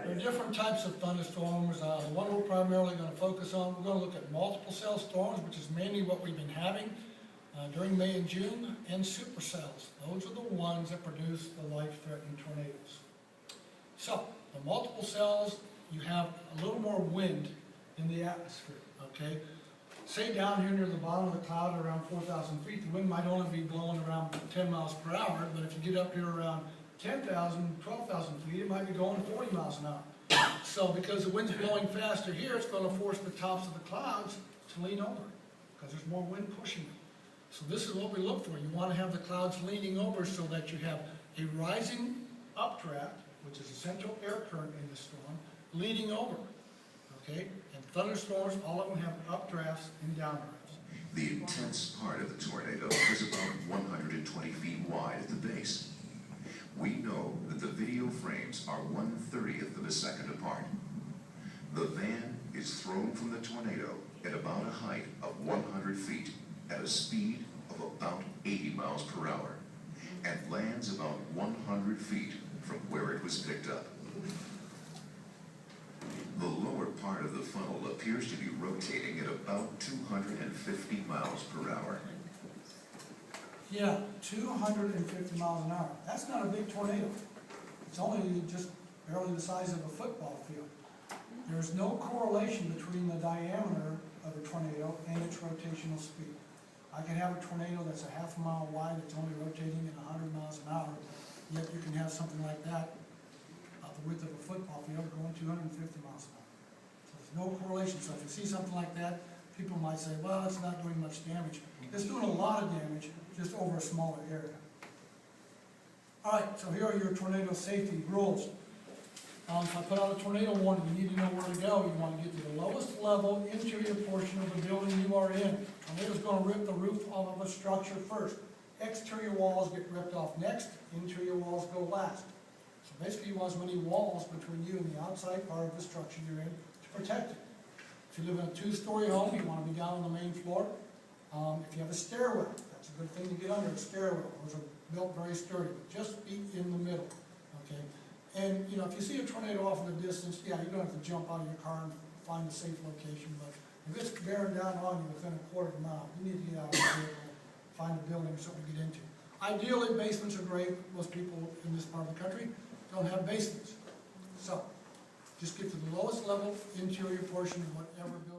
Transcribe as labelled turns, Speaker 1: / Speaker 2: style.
Speaker 1: There are different types of thunderstorms. The one we're primarily going to focus on, we're going to look at multiple cell storms, which is mainly what we've been having during May and June, and supercells. Those are the ones that produce the life-threatening tornadoes. So, the multiple cells, you have a little more wind in the atmosphere, okay? Say down here near the bottom of the cloud around 4,000 feet, the wind might only be blowing around 10 miles per hour, but if you get up here around 10,000, 12,000 feet, it might be going 40 miles an hour. So because the wind's blowing faster here, it's going to force the tops of the clouds to lean over, because there's more wind pushing them. So this is what we look for. You want to have the clouds leaning over so that you have a rising updraft, which is a central air current in the storm, leaning over, okay? And thunderstorms, all of them have updrafts and downdrafts.
Speaker 2: The intense part of the tornado is about 120 feet wide at the base. We know that the video frames are 1/30th of a second apart. The van is thrown from the tornado at about a height of 100 feet at a speed of about 80 miles per hour and lands about 100 feet from where it was picked up. The lower part of the funnel appears to be rotating at about 250 miles per hour.
Speaker 1: Yeah, 250 miles an hour. That's not a big tornado. It's only just barely the size of a football field. There's no correlation between the diameter of a tornado and its rotational speed. I can have a tornado that's a half a mile wide that's only rotating at 100 miles an hour, yet you can have something like that about the width of a football field going 250 miles an hour. So there's no correlation. So if you see something like that, people might say, well, it's not doing much damage. It's doing a lot of damage, just over a smaller area. All right, so here are your tornado safety rules. If I put out a tornado warning, you need to know where to go. You want to get to the lowest level interior portion of the building you are in. Tornado's going to rip the roof off of a structure first. Exterior walls get ripped off next, interior walls go last. So basically you want as many walls between you and the outside part of the structure you're in to protect it. If you live in a two-story home, you want to be down on the main floor. If you have a stairwell, that's a good thing to get under, a stairwell. Those are built very sturdy. Just be in the middle, okay? And, you know, if you see a tornado off in the distance, yeah, you don't have to jump out of your car and find a safe location, but if it's bearing down on you within a quarter of a mile, you need to get out of the vehicle, find a building or something to get into. Ideally, basements are great. Most people in this part of the country don't have basements. So, just get to the lowest level interior portion of whatever building.